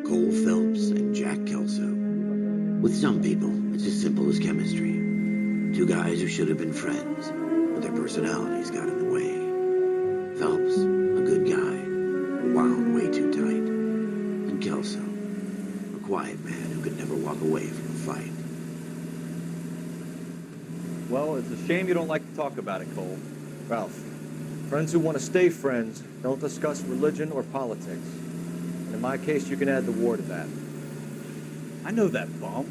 Cole Phelps and Jack Kelso. With some people, it's as simple as chemistry. Two guys who should have been friends, but their personalities got in the way. Phelps, a good guy, wound way too tight. And Kelso, a quiet man who could never walk away from a fight. Well, it's a shame you don't like to talk about it, Cole. Ralph, friends who want to stay friends don't discuss religion or politics. And in my case, you can add the war to that. I know that bum.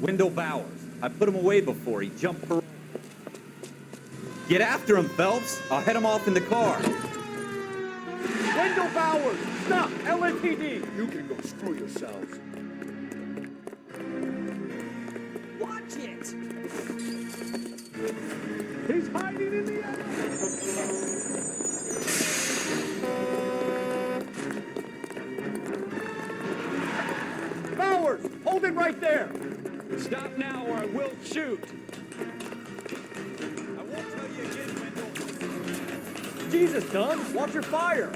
Wendell Bowers. I put him away before he jumped for... Get after him, Phelps. I'll head him off in the car. Wendell Bowers! Stop! LAPD! You can go screw yourselves. Watch it! He's hiding in the alley! Bowers! Hold it right there! Stop now or I will shoot. I won't tell you again, Wendell. Jesus, Dunn! Watch your fire!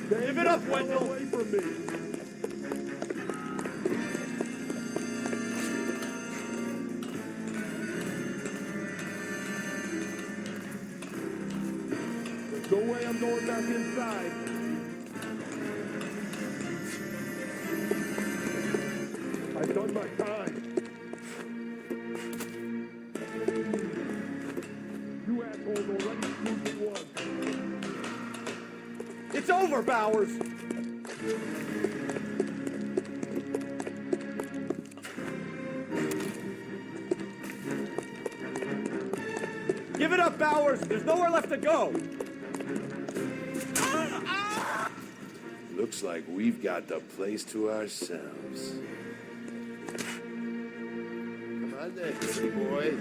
Give it up, Wendell! Away from me! There's no way I'm going back inside. I've done my time. You assholes already screwed me once. It's over, Bowers! Give it up, Bowers! There's nowhere left to go! Looks like we've got the place to ourselves. Come on then, pretty boy.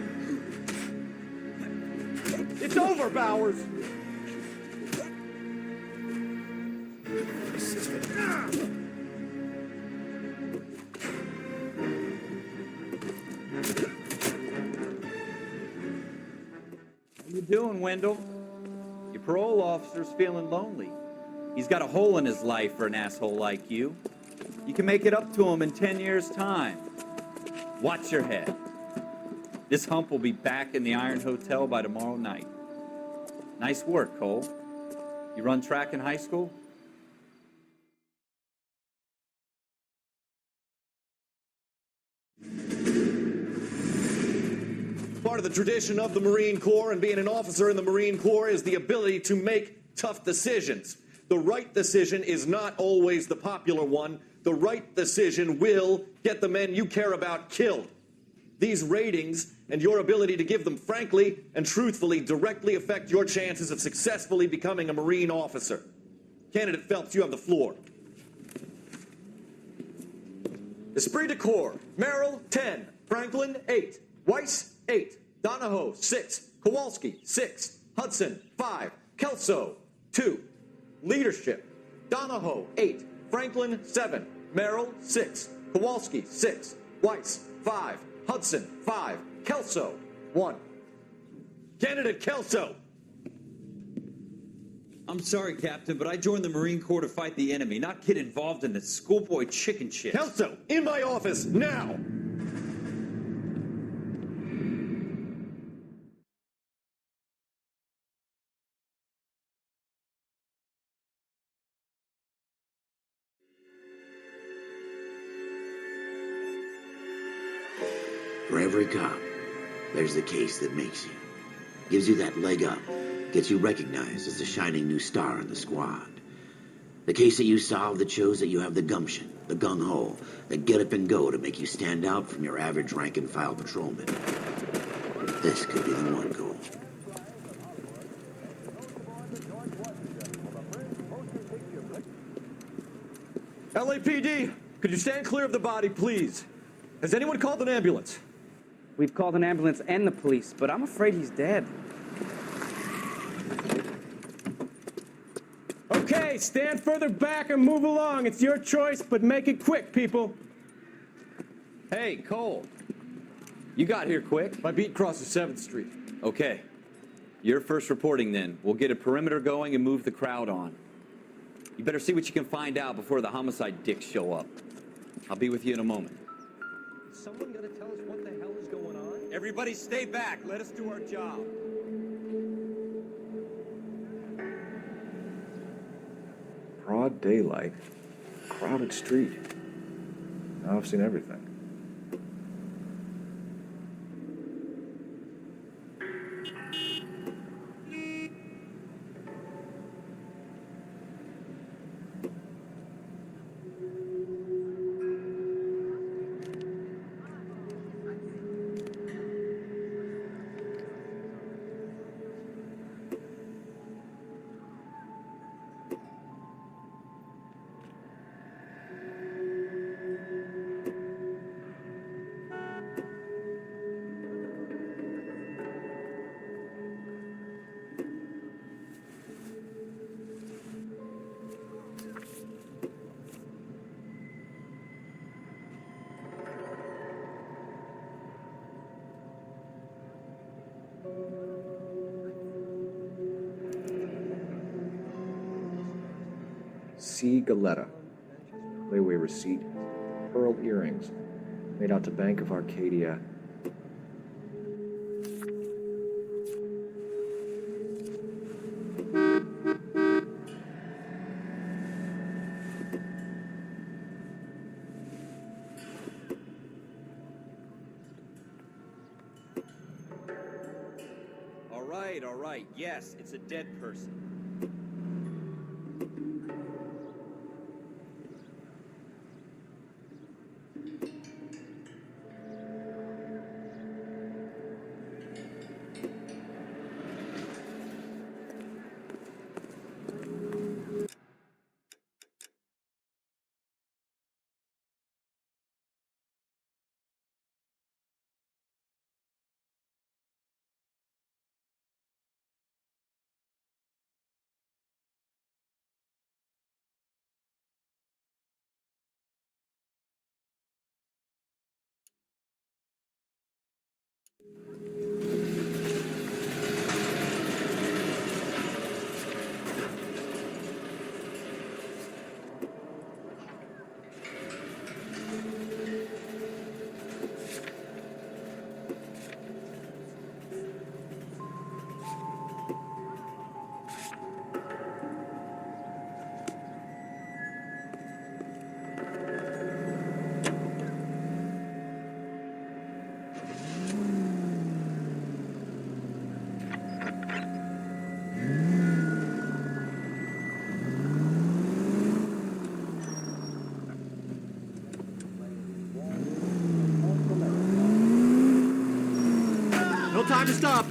It's over, Bowers! How you doing, Wendell? Your parole officer's feeling lonely. He's got a hole in his life for an asshole like you. You can make it up to him in 10 years' time. Watch your head. This hump will be back in the Iron Hotel by tomorrow night. Nice work, Cole. You run track in high school? Part of the tradition of the Marine Corps and being an officer in the Marine Corps is the ability to make tough decisions. The right decision is not always the popular one. The right decision will get the men you care about killed. These ratings and your ability to give them frankly and truthfully directly affect your chances of successfully becoming a Marine officer. Candidate Phelps, you have the floor. Esprit de Corps, Merrill, 10. Franklin, 8. Weiss, 8. Donahoe, 6. Kowalski, 6. Hudson, 5. Kelso, 2. Leadership, Donahoe, 8. Franklin, 7. Merrill, 6. Kowalski, 6. Weiss, 5. Hudson, 5. Kelso, 1. Candidate Kelso. I'm sorry, Captain, but I joined the Marine Corps to fight the enemy, not get involved in the schoolboy chicken shit. Kelso, in my office, now! For every cop, there's the case that makes you. Gives you that leg up. Gets you recognized as the shining new star in the squad. The case that you solve that shows that you have the gumption, the gung-ho, the get up and go to make you stand out from your average rank-and-file patrolman. This could be the one, Cole. LAPD, could you stand clear of the body, please? Has anyone called an ambulance? We've called an ambulance and the police, but I'm afraid he's dead. Okay, stand further back and move along. It's your choice, but make it quick, people. Hey, Cole. You got here quick. My beat crosses 7th Street. Okay. You're first reporting then. We'll get a perimeter going and move the crowd on. You better see what you can find out before the homicide dicks show up. I'll be with you in a moment. Is someone gonna tell us what the hell is going on? Everybody stay back. Let us do our job. Broad daylight, crowded street. Now I've seen everything. C. Galetta. Layaway receipt. Pearl earrings. Made out to Bank of Arcadia. All right. Yes, it's a dead person. No time to stop!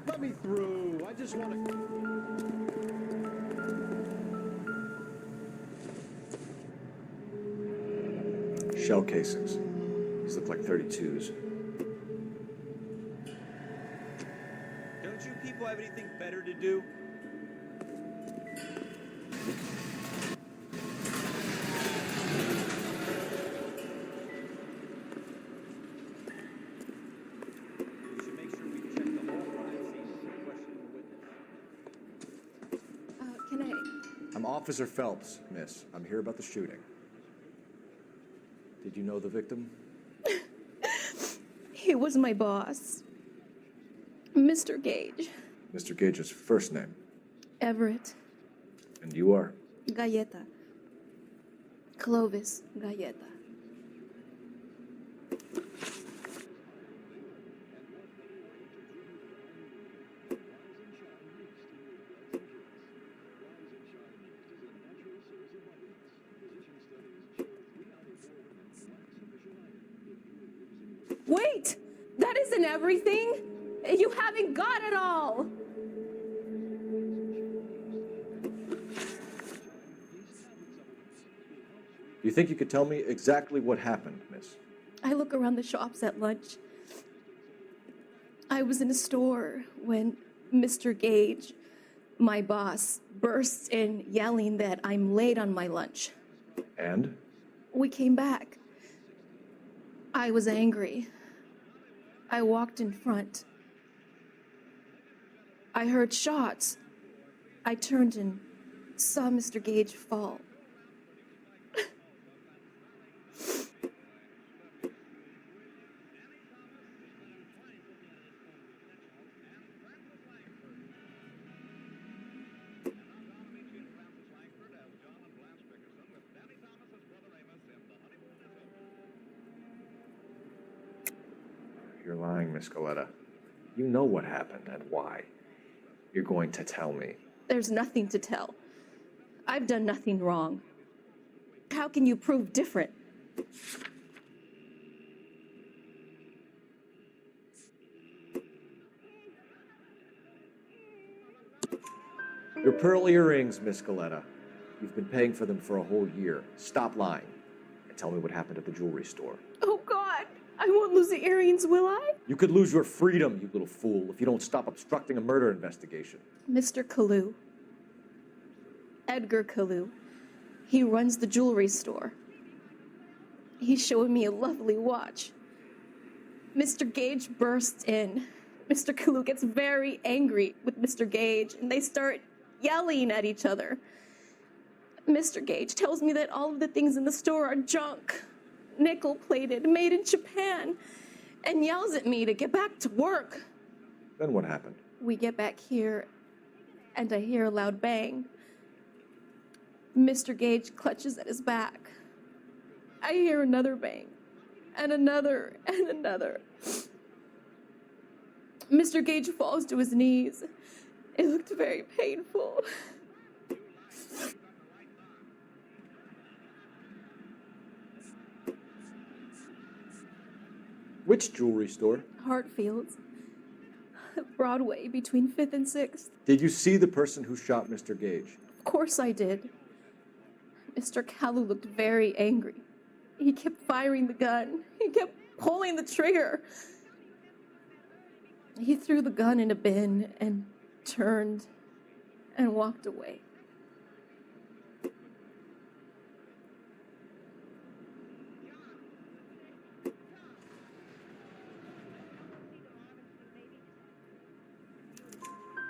Let me through. I just want to... Shell casings. These look like 32s. have anything better to do? We should make sure we check the whole crime scene before questioning the witness. Can I... I'm Officer Phelps, miss. I'm here about the shooting. Did you know the victim? He was my boss. Mr. Gage. Mr. Gage's first name. Everett. And you are? Galleta. Clovis Galleta. Wait! That isn't everything! You haven't got it all! Do you think you could tell me exactly what happened, miss? I look around the shops at lunch. I was in a store when Mr. Gage, my boss, bursts in yelling that I'm late on my lunch. And? We came back. I was angry. I walked in front. I heard shots. I turned and saw Mr. Gage fall. You're lying, Miss Galletta. You know what happened and why. You're going to tell me. There's nothing to tell. I've done nothing wrong. How can you prove different? Your pearl earrings, Miss Galletta. You've been paying for them for a whole year. Stop lying and tell me what happened at the jewelry store. Oh, God! I won't lose the earrings, will I? You could lose your freedom, you little fool, if you don't stop obstructing a murder investigation. Mr. Kalu. Edgar Kalu. He runs the jewelry store. He's showing me a lovely watch. Mr. Gage bursts in. Mr. Kalu gets very angry with Mr. Gage, and they start yelling at each other. Mr. Gage tells me that all of the things in the store are junk, nickel-plated, made in Japan, and yells at me to get back to work. Then what happened? We get back here, and I hear a loud bang. Mr. Gage clutches at his back. I hear another bang, and another, and another. Mr. Gage falls to his knees. It looked very painful. Which jewelry store? Hartfield's. Broadway, between 5th and 6th. Did you see the person who shot Mr. Gage? Of course I did. Mr. Kalu looked very angry. He kept firing the gun. He kept pulling the trigger. He threw the gun in a bin and turned and walked away.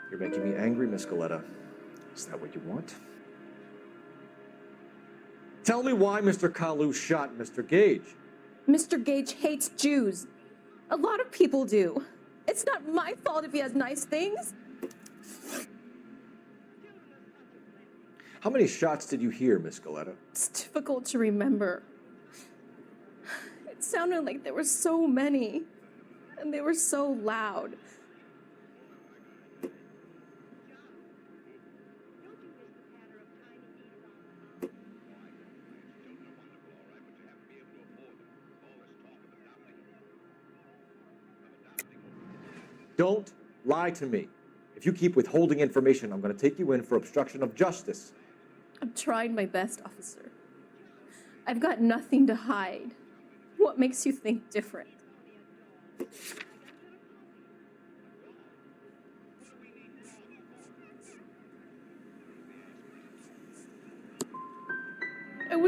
You're making me angry, Miss Galletta. Is that what you want? Tell me why Mr. Kalu shot Mr. Gage. Mr. Gage hates Jews. A lot of people do. It's not my fault if he has nice things. How many shots did you hear, Miss Galletta? It's difficult to remember. It sounded like there were so many, and they were so loud. Don't lie to me. If you keep withholding information, I'm going to take you in for obstruction of justice. I'm trying my best, officer. I've got nothing to hide. What makes you think different?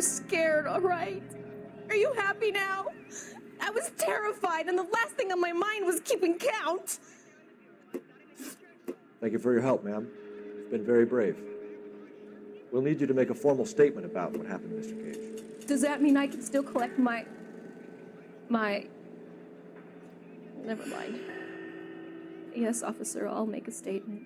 was scared, all right? Are you happy now? I was terrified, and the last thing on my mind was keeping count. Thank you for your help, ma'am. You've been very brave. We'll need you to make a formal statement about what happened, Mr. Gage. Does that mean I can still collect my... Never mind. Yes, officer, I'll make a statement.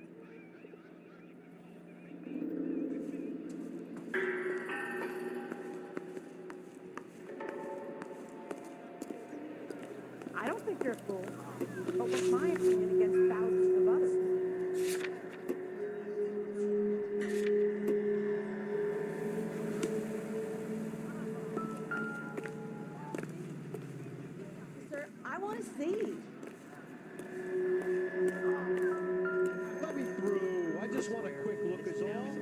I don't think you're a fool. But what's my opinion against thousands of others? Sir, I want to see. Let me through. I just want a quick look is all.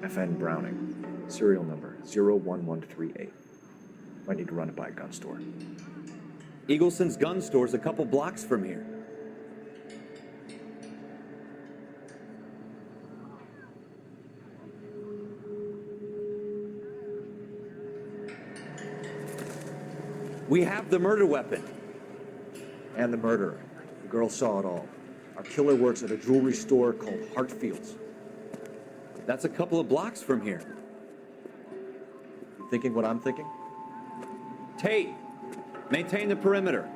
FN Browning, serial number 01138. Might need to run it by a gun store. Eagleson's gun store's a couple blocks from here. We have the murder weapon. And the murderer. The girl saw it all. Our killer works at a jewelry store called Hartfield's. That's a couple of blocks from here. You thinking what I'm thinking? Tate, maintain the perimeter.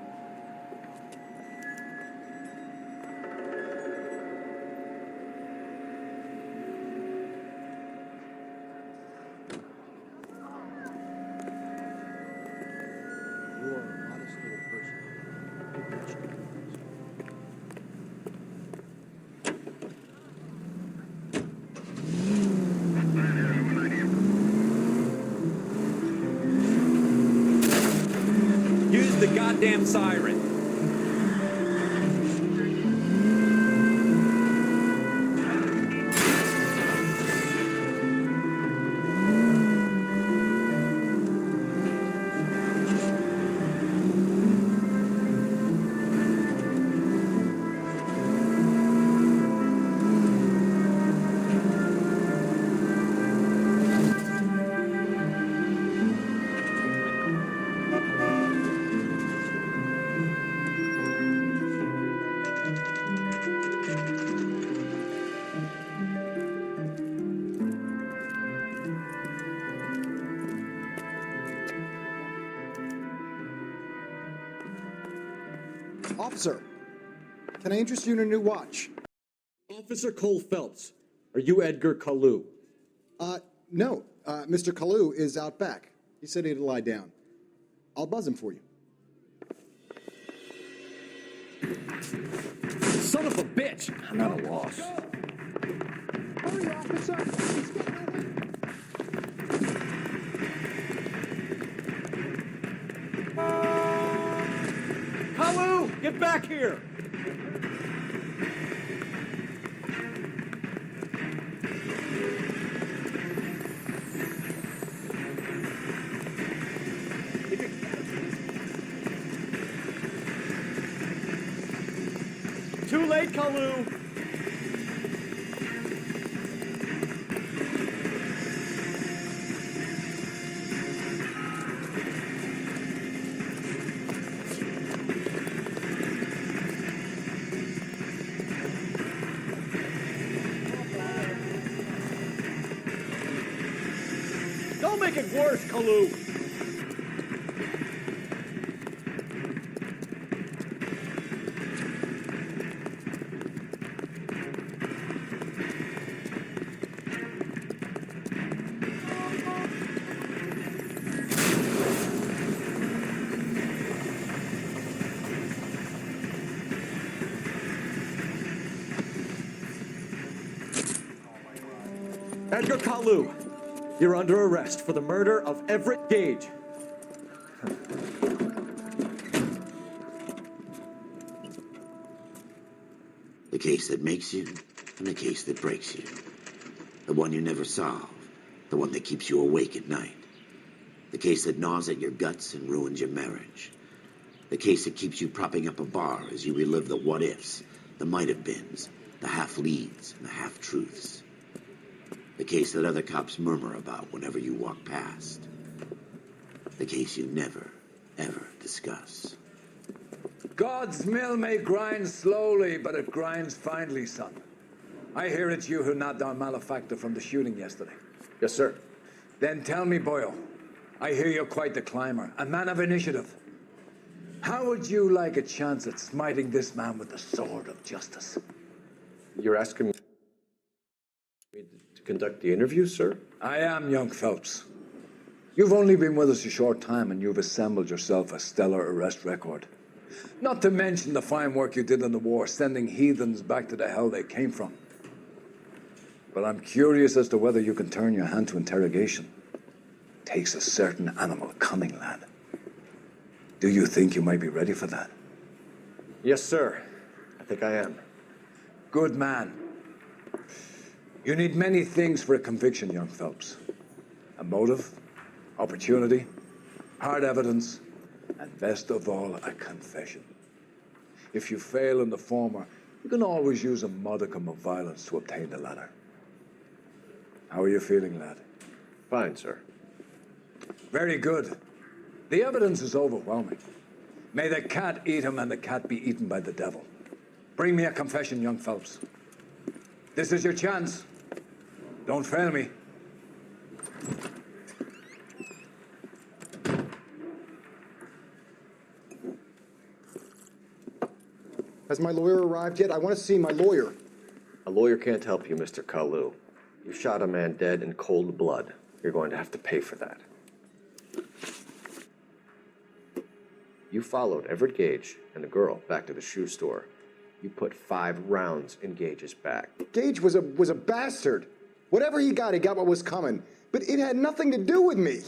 Use the goddamn siren. Officer, can I interest you in a new watch? Officer Cole Phelps. Are you Edgar Kalu? No. Mr. Kalu is out back. He said he'd lie down. I'll buzz him for you. Son of a bitch! I'm at a loss. Hurry, officer! He's getting away! Kalu, get back here! Too late, Kalu! Don't make it worse, Kalu! Edgar Kalu, you're under arrest for the murder of Everett Gage. The case that makes you, and the case that breaks you. The one you never solve, the one that keeps you awake at night. The case that gnaws at your guts and ruins your marriage. The case that keeps you propping up a bar as you relive the what-ifs, the might-have-beens, the half-leads, and the half-truths. The case that other cops murmur about whenever you walk past. The case you never, ever discuss. God's mill may grind slowly, but it grinds finely, son. I hear it's you who knocked down Malefactor from the shooting yesterday. Yes, sir. Then tell me, Boyle, I hear you're quite the climber, a man of initiative. How would you like a chance at smiting this man with the sword of justice? You're asking me to conduct the interview, sir? I am, young Phelps. You've only been with us a short time, and you've assembled yourself a stellar arrest record. Not to mention the fine work you did in the war, sending heathens back to the hell they came from. But I'm curious as to whether you can turn your hand to interrogation. Takes a certain animal cunning, lad. Do you think you might be ready for that? Yes, sir. I think I am. Good man. You need many things for a conviction, young Phelps. A motive, opportunity, hard evidence, and best of all, a confession. If you fail in the former, you can always use a modicum of violence to obtain the latter. How are you feeling, lad? Fine, sir. Very good. The evidence is overwhelming. May the cat eat him and the cat be eaten by the devil. Bring me a confession, young Phelps. This is your chance. Don't fail me. Has my lawyer arrived yet? I want to see my lawyer. A lawyer can't help you, Mr. Kalu. You shot a man dead in cold blood. You're going to have to pay for that. You followed Everett Gage and the girl back to the shoe store. You put 5 rounds in Gage's back. Gage was a bastard. Whatever he got what was coming. But it had nothing to do with me.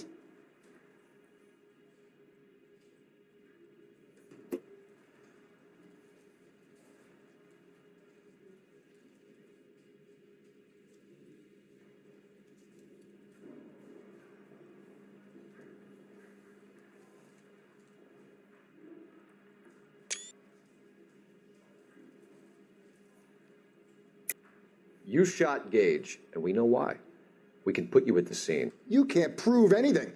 You shot Gage, and we know why. We can put you at the scene. You can't prove anything.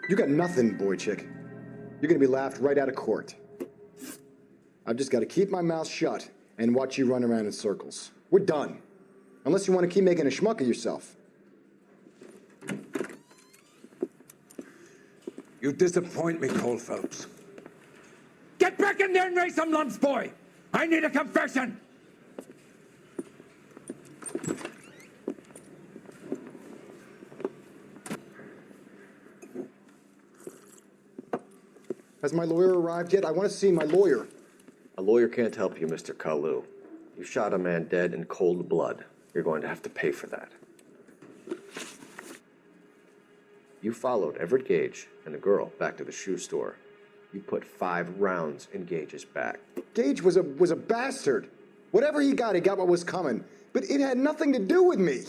You got nothing, boy chick. You're gonna be laughed right out of court. I've just got to keep my mouth shut and watch you run around in circles. We're done. Unless you want to keep making a schmuck of yourself. You disappoint me, Cole Phelps. Get back in there and raise some lumps, boy! I need a confession! Has my lawyer arrived yet? I want to see my lawyer. A lawyer can't help you, Mr. Kalu. You shot a man dead in cold blood. You're going to have to pay for that. You followed Everett Gage and the girl back to the shoe store. You put 5 rounds in Gage's back. Gage was a bastard. Whatever he got what was coming. But it had nothing to do with me.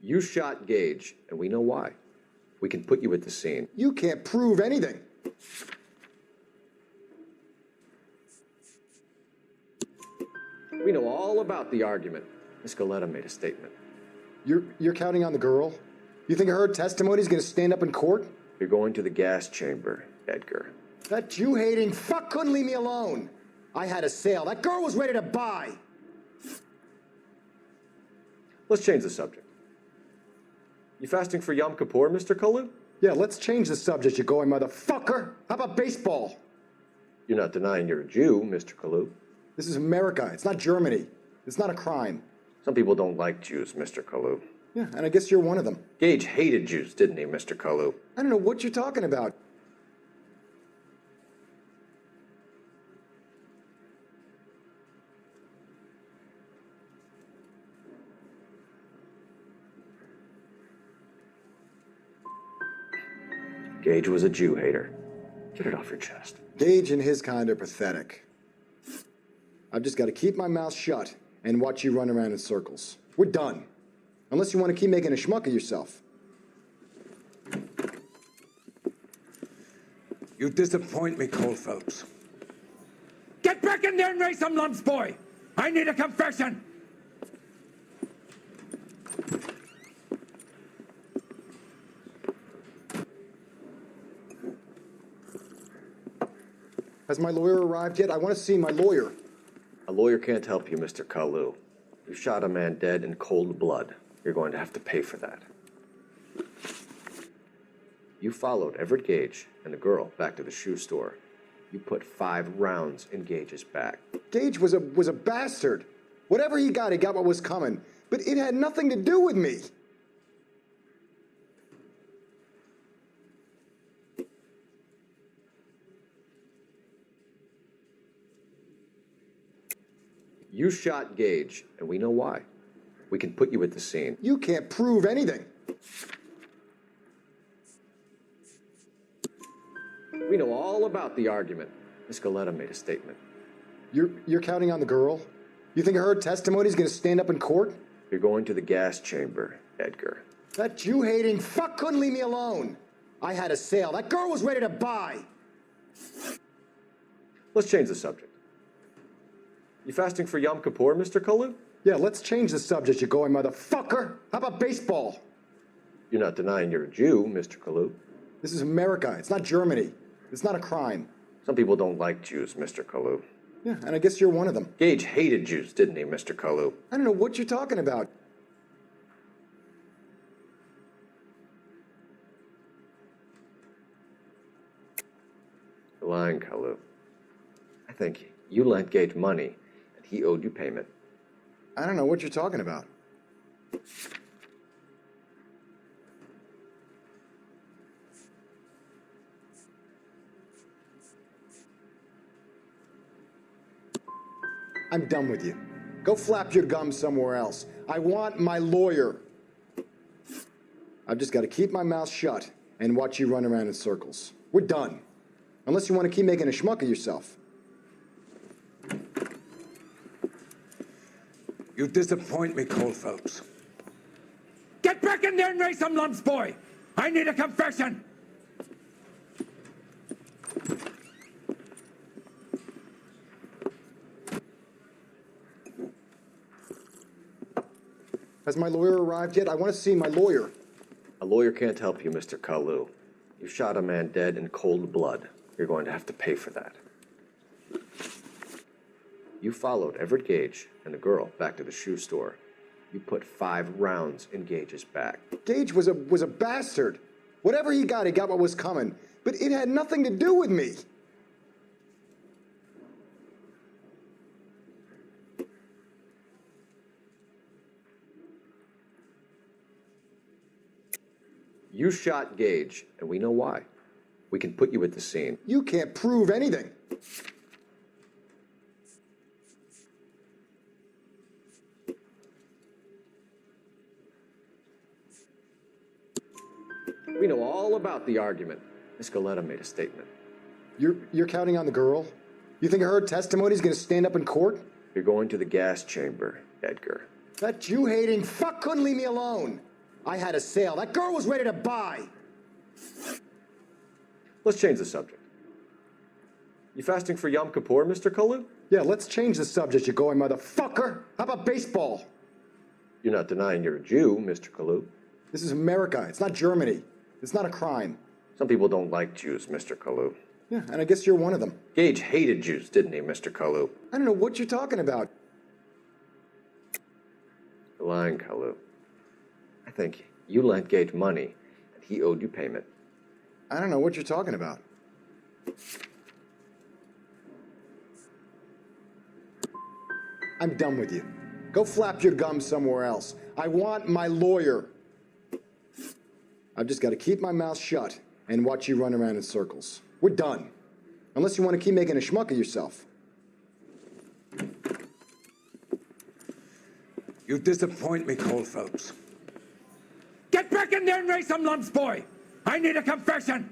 You shot Gage, and we know why. We can put you at the scene. You can't prove anything. We know all about the argument. Miss Galetta made a statement. You're counting on the girl? You think her testimony is going to stand up in court? You're going to the gas chamber, Edgar. That Jew-hating fuck couldn't leave me alone. I had a sale. That girl was ready to buy. Let's change the subject. You fasting for Yom Kippur, Mr. Kalu? Yeah, let's change the subject, you going motherfucker. How about baseball? You're not denying you're a Jew, Mr. Kalu. This is America. It's not Germany. It's not a crime. Some people don't like Jews, Mr. Kalu. Yeah, and I guess you're one of them. Gage hated Jews, didn't he, Mr. Kalu? I don't know what you're talking about. Gage was a Jew hater. Get it off your chest. Gage and his kind are pathetic. I've just got to keep my mouth shut and watch you run around in circles. We're done. Unless you want to keep making a schmuck of yourself. You disappoint me, Cole Phelps. Get back in there and raise some lumps, boy! I need a confession! Has my lawyer arrived yet? I want to see my lawyer. A lawyer can't help you, Mr. Kalu. You shot a man dead in cold blood. You're going to have to pay for that. You followed Everett Gage and the girl back to the shoe store. You put 5 rounds in Gage's back. Gage was a bastard. Whatever he got what was coming. But it had nothing to do with me. You shot Gage, and we know why. We can put you at the scene. You can't prove anything. We know all about the argument. Miss Galetta made a statement. You're counting on the girl? You think her testimony's gonna stand up in court? You're going to the gas chamber, Edgar. That Jew-hating fuck couldn't leave me alone. I had a sale. That girl was ready to buy. Let's change the subject. You fasting for Yom Kippur, Mr. Kalu? Yeah, let's change the subject, you going motherfucker. How about baseball? You're not denying you're a Jew, Mr. Kalu. This is America. It's not Germany. It's not a crime. Some people don't like Jews, Mr. Kalu. Yeah, and I guess you're one of them. Gage hated Jews, didn't he, Mr. Kalu? I don't know what you're talking about. You're lying, Kalu. I think you lent Gage money, and he owed you payment. I don't know what you're talking about. I'm done with you. Go flap your gums somewhere else. I want my lawyer. I've just got to keep my mouth shut and watch you run around in circles. We're done. Unless you want to keep making a schmuck of yourself. You disappoint me, Cole Phelps. Get back in there and raise some lumps, boy! I need a confession! Has my lawyer arrived yet? I want to see my lawyer. A lawyer can't help you, Mr. Kalu. You shot a man dead in cold blood. You're going to have to pay for that. You followed Everett Gage and the girl back to the shoe store. You put 5 rounds in Gage's back. Gage was a bastard. Whatever he got what was coming. But it had nothing to do with me. You shot Gage, and we know why. We can put you at the scene. You can't prove anything. We know all about the argument. Miss Galetta made a statement. You're counting on the girl? You think her testimony's gonna stand up in court? You're going to the gas chamber, Edgar. That Jew-hating fuck couldn't leave me alone. I had a sale. That girl was ready to buy. Let's change the subject. You fasting for Yom Kippur, Mr. Kalu? Yeah, let's change the subject, you going motherfucker. How about baseball? You're not denying you're a Jew, Mr. Kalu. This is America. It's not Germany. It's not a crime. Some people don't like Jews, Mr. Kalu. Yeah, and I guess you're one of them. Gage hated Jews, didn't he, Mr. Kalu? I don't know what you're talking about. You're lying, Kalu. I think you lent Gage money, and he owed you payment. I don't know what you're talking about. I'm done with you. Go flap your gums somewhere else. I want my lawyer. I've just got to keep my mouth shut and watch you run around in circles. We're done. Unless you want to keep making a schmuck of yourself. You disappoint me, Cole Phelps. Get back in there and raise some lumps, boy! I need a confession!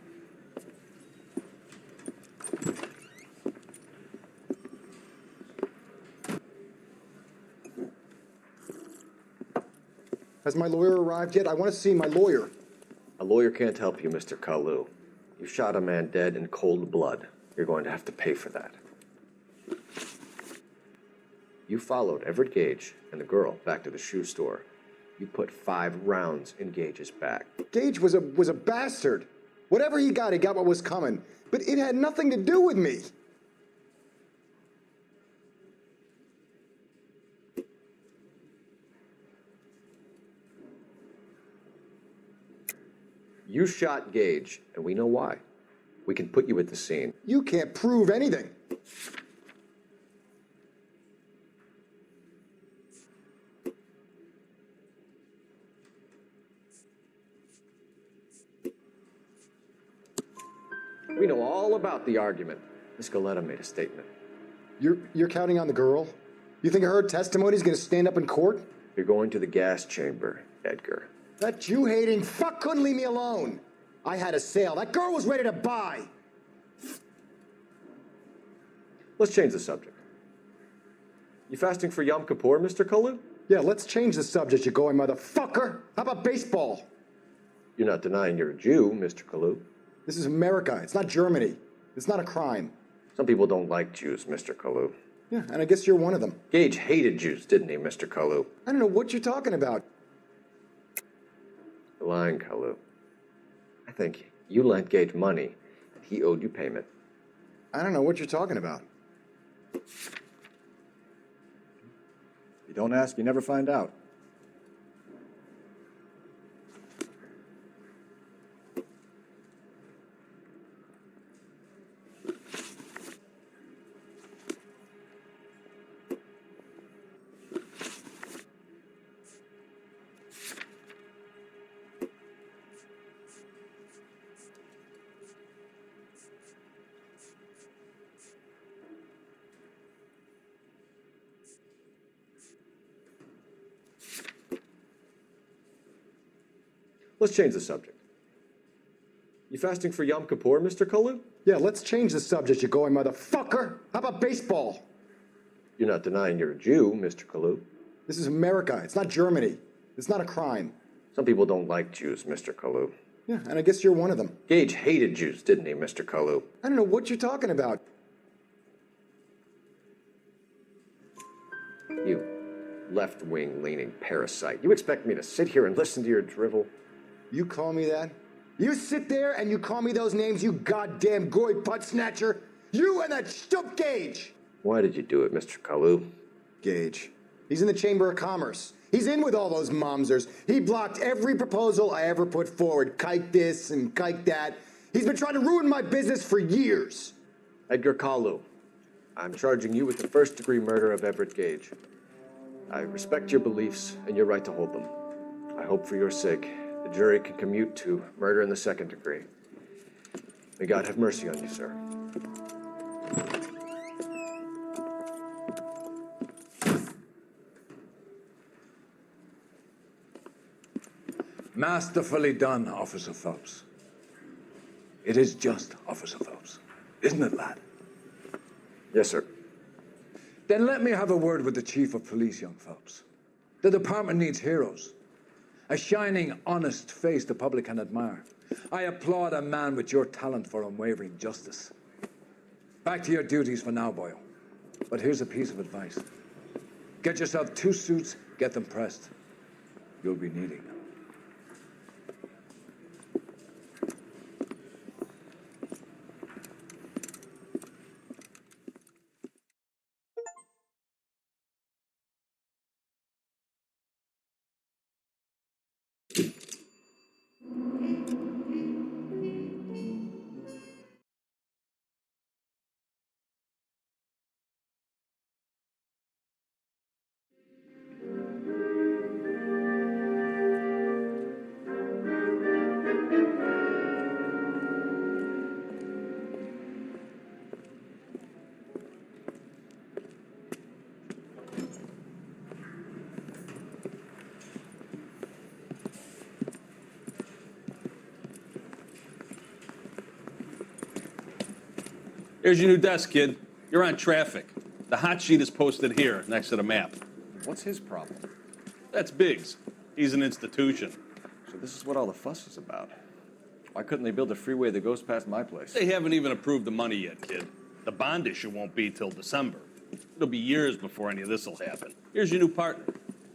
Has my lawyer arrived yet? I want to see my lawyer. A lawyer can't help you, Mr. Kalu. You shot a man dead in cold blood. You're going to have to pay for that. You followed Everett Gage and the girl back to the shoe store. You put 5 rounds in Gage's back. Gage was a bastard. Whatever he got what was coming. But it had nothing to do with me. You shot Gage, and we know why. We can put you at the scene. You can't prove anything. We know all about the argument. Miss Galetta made a statement. You're counting on the girl? You think her testimony's gonna stand up in court? You're going to the gas chamber, Edgar. That Jew-hating fuck couldn't leave me alone. I had a sale. That girl was ready to buy. Let's change the subject. You fasting for Yom Kippur, Mr. Kalu? Yeah, let's change the subject, you going motherfucker. How about baseball? You're not denying you're a Jew, Mr. Kalu. This is America. It's not Germany. It's not a crime. Some people don't like Jews, Mr. Kalu. Yeah, and I guess you're one of them. Gage hated Jews, didn't he, Mr. Kalu? I don't know what you're talking about. You're lying, Kalu. I think you lent Gage money, and he owed you payment. I don't know what you're talking about. You don't ask, you never find out. Let's change the subject. You fasting for Yom Kippur, Mr. Kalu? Yeah, let's change the subject, you going motherfucker. How about baseball? You're not denying you're a Jew, Mr. Kalu. This is America. It's not Germany. It's not a crime. Some people don't like Jews, Mr. Kalu. Yeah, and I guess you're one of them. Gage hated Jews, didn't he, Mr. Kalu? I don't know what you're talking about. You left-wing leaning parasite. You expect me to sit here and listen to your drivel? You call me that? You sit there and you call me those names, you goddamn goy putt snatcher? You and that stup Gage! Why did you do it, Mr. Kalu? Gage. He's in the Chamber of Commerce. He's in with all those momsers. He blocked every proposal I ever put forward. Kike this and kike that. He's been trying to ruin my business for years. Edgar Kalu, I'm charging you with the first-degree murder of Everett Gage. I respect your beliefs and your right to hold them. I hope for your sake the jury can commute to murder in the second degree. May God have mercy on you, sir. Masterfully done, Officer Phelps. It is just, Officer Phelps. Isn't it, lad? Yes, sir. Then let me have a word with the Chief of Police, young Phelps. The department needs heroes. A shining, honest face the public can admire. I applaud a man with your talent for unwavering justice. Back to your duties for now, Boyle. But here's a piece of advice. Get yourself 2 suits, get them pressed. You'll be needing them. Here's your new desk, kid. You're on traffic. The hot sheet is posted here, next to the map. What's his problem? That's Biggs. He's an institution. So this is what all the fuss is about. Why couldn't they build a freeway that goes past my place? They haven't even approved the money yet, kid. The bond issue won't be till December. It'll be years before any of this will happen. Here's your new partner,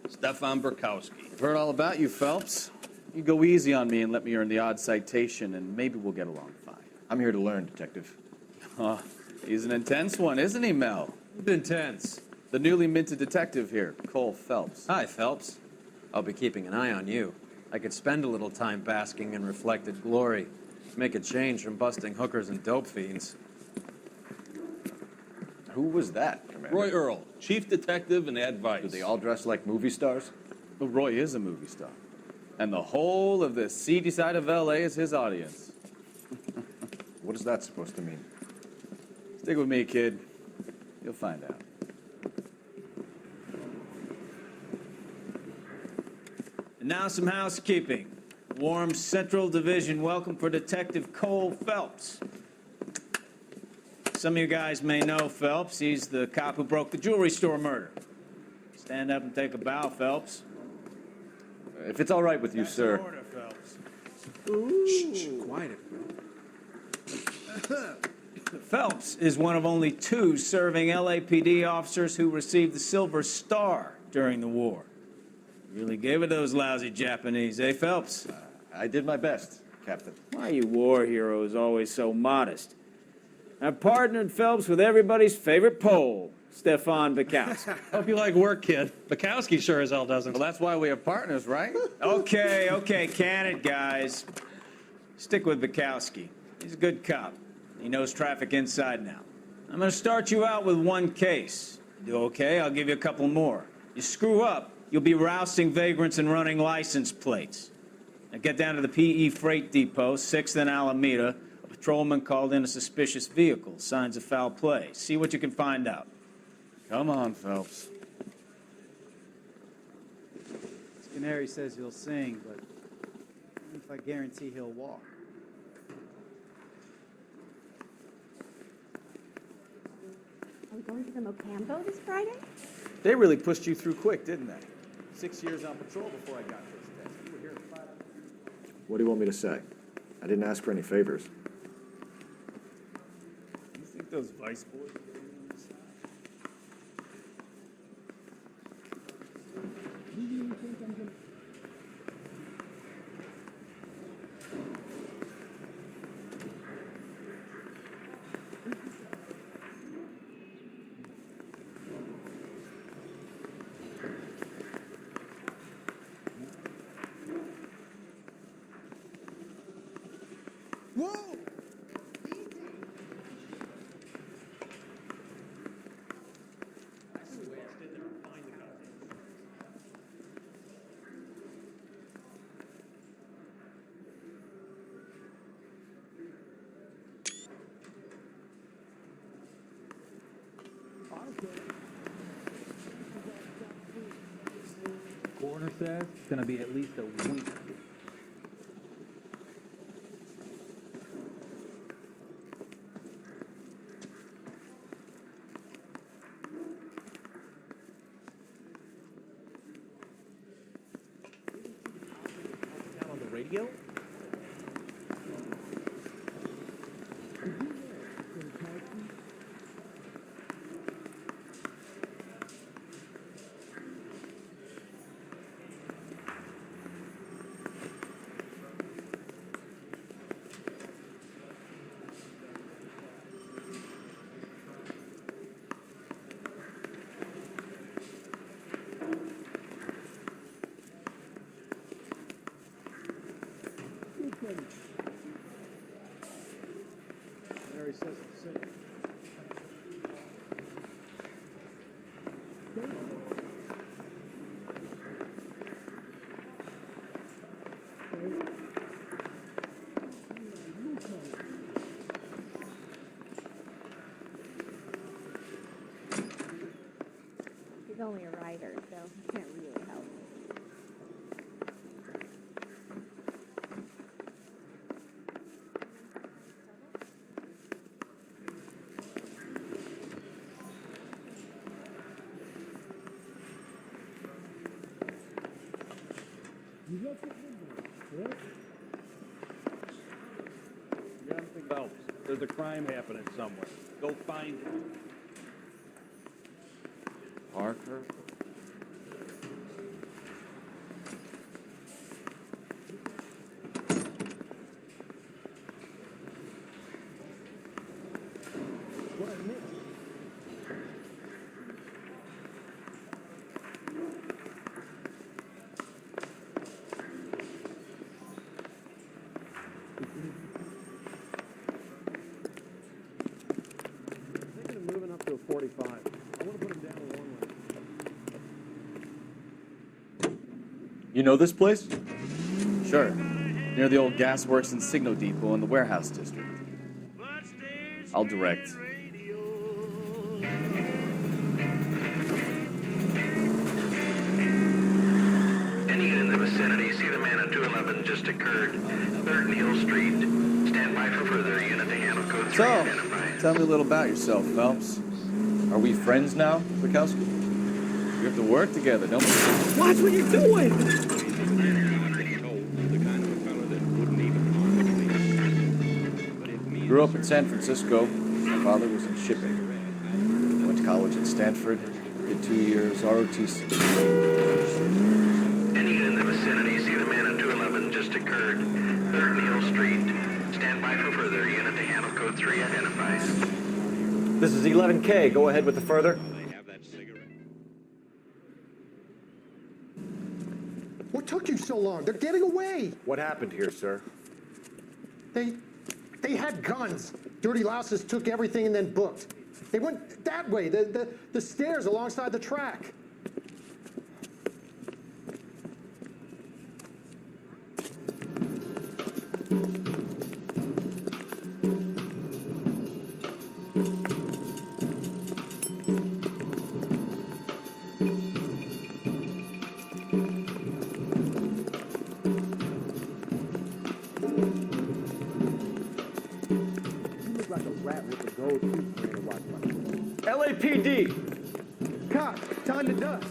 Stefan Burkowski. I've heard all about you, Phelps. You go easy on me and let me earn the odd citation, and maybe we'll get along fine. I'm here to learn, Detective. Oh, he's an intense one, isn't he, Mel? Intense. The newly minted detective here, Cole Phelps. Hi, Phelps. I'll be keeping an eye on you. I could spend a little time basking in reflected glory. Make a change from busting hookers and dope fiends. Who was that, Commander? Roy Earl, chief detective and advice. Do they all dress like movie stars? Well, Roy is a movie star. And the whole of the seedy side of L.A. is his audience. What is that supposed to mean? Stick with me, kid. You'll find out. And now some housekeeping. Warm Central Division welcome for Detective Cole Phelps. Some of you guys may know Phelps. He's the cop who broke the jewelry store murder. Stand up and take a bow, Phelps. If it's all right with you, That's sir. an order, Phelps. Ooh. Shh, quiet. Phelps is one of only 2 serving LAPD officers who received the Silver Star during the war. Really gave it those lousy Japanese, eh, Phelps? I did my best, Captain. Why are you war heroes always so modest? I've partnered Phelps with everybody's favorite Pole, Stefan Bukowski. Hope you like work, kid. Bukowski sure as hell doesn't. Well, that's why we have partners, right? Okay, can it, guys. Stick with Bukowski. He's a good cop. He knows traffic inside and out. I'm going to start you out with 1 case. You do okay, I'll give you a couple more. You screw up, you'll be rousting vagrants and running license plates. Now get down to the PE Freight Depot, 6th and Alameda. A patrolman called in a suspicious vehicle. Signs of foul play. See what you can find out. Come on, Phelps. Canary says he'll sing, but if I guarantee he'll walk. Are we going to the Mocambo this Friday? They really pushed you through quick, didn't they? 6 years on patrol before I got this test. You were here at 5. What do you want me to say? I didn't ask for any favors. You think those vice boys are getting on this side? Whoa! Coroner says it's going to be at least a week. On the radio? writer, so I can't really help. Jonathan Phelps, there's a crime happening somewhere. Go find it. Parker? Thinking of moving up to a 45. I want to put him down to one lane. You know this place? Sure. Near the old gasworks and signal depot in the warehouse district. I'll direct. Any unit in the vicinity, see the man on 211 just occurred. 3rd Neal Street. Stand by for further unit to handle code 3 identified. Tell me a little about yourself, Phelps. Are we friends now, Bukowski? We have to work together, don't we? Watch what you're doing! Grew up in San Francisco. My father was in shipping. Went to college at Stanford. Did 2 years ROTC. Any unit in the vicinity, see the man on 211 just occurred. 3rd Neal Street. Stand by for further unit to handle code 3 identified. This is 11K. Go ahead with the further. What took you so long? They're getting away. What happened here, sir? They had guns. Dirty louses took everything and then booked. They went that way, the stairs alongside the track. LAPD! Cop, time to dust.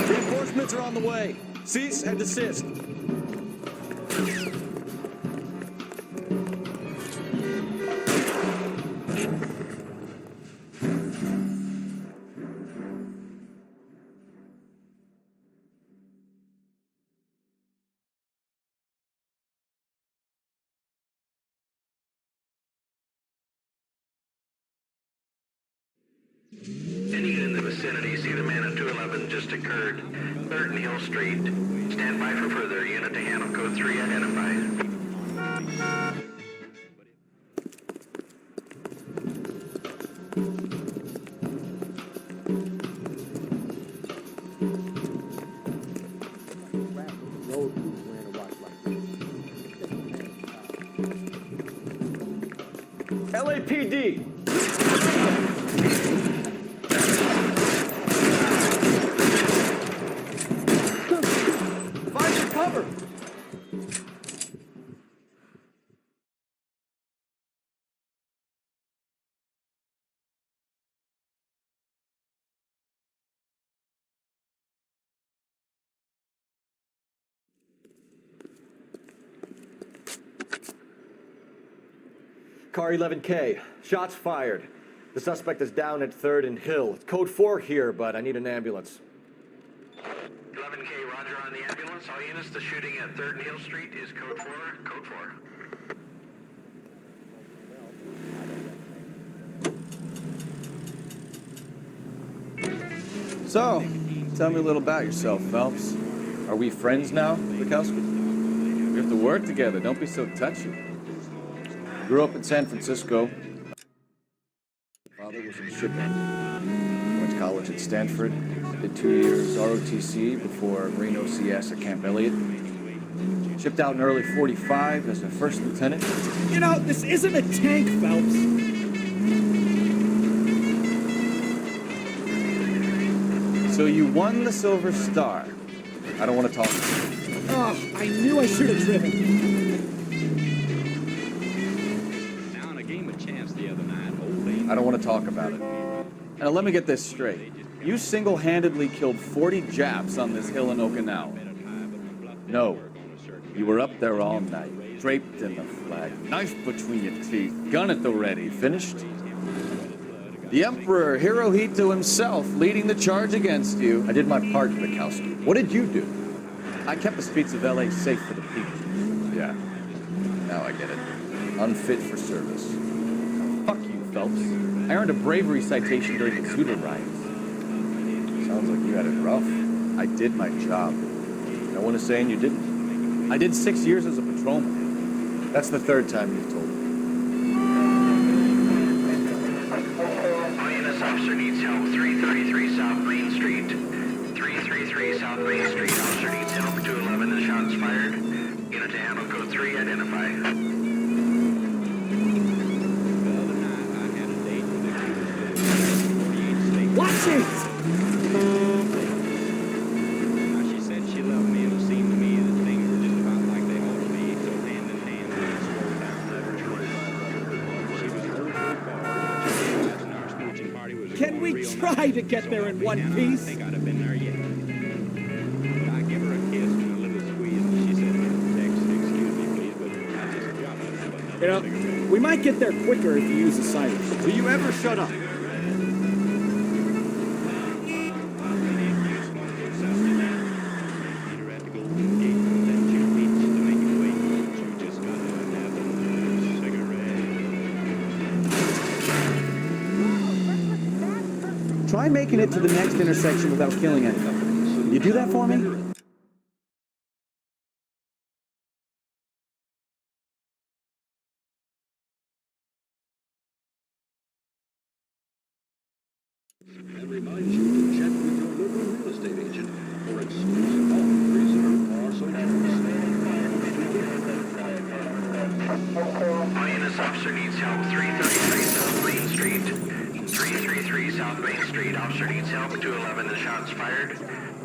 Reinforcements are on the way. Cease and desist. Any unit in the vicinity, see the man on 211 just occurred. 3rd Neal Street. Stand by for further unit to handle code 3 identified. LAPD! Find your cover! Car 11K. Shots fired. The suspect is down at 3rd and Hill. It's code 4 here, but I need an ambulance. 11K, roger on the ambulance. All units, the shooting at 3rd Neal Street is code 4. Code 4. So, tell me a little about yourself, Phelps. Are we friends now, Bukowski? We have to work together, don't be so touchy. Grew up in San Francisco. Father was in shipping. Went to college at Stanford. Did 2 years ROTC before Reno CS at Camp Elliott. Shipped out in early 45 as a first lieutenant. You know, this isn't a tank, Phelps. So you won the Silver Star. I don't want to talk about it. Oh, I knew I should have driven. Now in a game of chance the other night, old Amy... I don't want to talk about it. Now let me get this straight. You single-handedly killed 40 Japs on this hill in Okinawa. No. You were up there all night, draped in the flag, knife between your teeth, gun at the ready, finished? The Emperor Hirohito himself leading the charge against you. I did my part, Bukowski. What did you do? I kept the streets of L.A. safe for the people. Yeah. Now I get it. Unfit for service. Fuck you, Phelps. I earned a bravery citation during the Zuda riots. Sounds like you had it rough. I did my job. No one is saying you didn't. I did 6 years as a patrolman. That's the third time you've told me. INS officer needs help. 333 South Main Street. 333 South Main Street. Officer needs help. 211 and shots fired. Unit to handle code 3. Identify. Watch it! She said she loved me, and it seemed to me that things were just about like they ought to be, so hand in hand we strolled down She was old and our smooching party was Can we try to get there in one piece? I think I'd have been there yet. I give her a kiss and a little squeeze, and she said, "Text, excuse me, please, but I just dropped it." You know, we might get there quicker if you use the siren. Will you ever shut up? Try making it to the next intersection without killing anyone. Can you do that for me? And reminds you to check with your local real estate agent for exclusive offers or socials. INS officer needs help. 333 South Main Street. 333 South Main Street. Officer needs help. 211 and shots fired.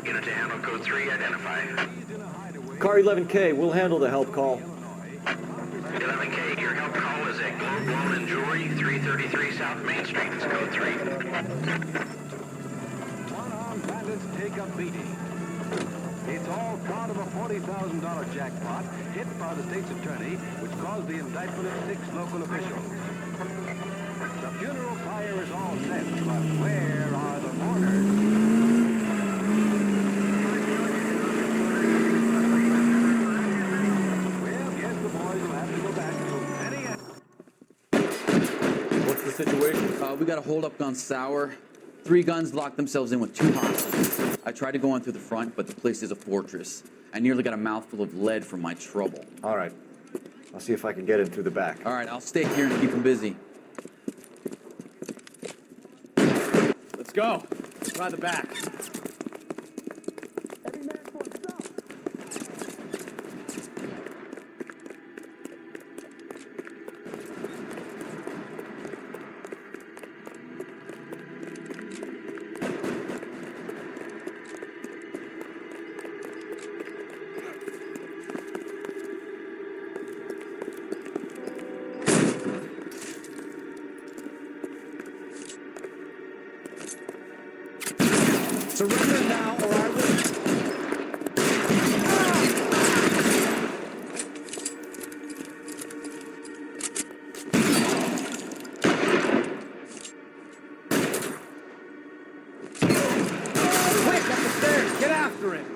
Unit to handle code 3. Identify. Car 11K, we'll handle the help call. 11K, your help call is at Globe Loan and Jewelry, 333 South Main Street. It's code 3. One-armed bandits take a beating. It's all part of a $40,000 jackpot hit by the state's attorney, which caused the indictment of 6 local officials. The funeral pyre is all set, but where are the mourners? What's the situation? We got a holdup gone sour. 3 guns locked themselves in with 2 hostages. I tried to go in through the front, but the place is a fortress. I nearly got a mouthful of lead from my trouble. All right. I'll see if I can get in through the back. All right, I'll stay here and keep them busy. Let's go. Try the back. Surrender now, or I will... Quick, up the stairs! Get after him!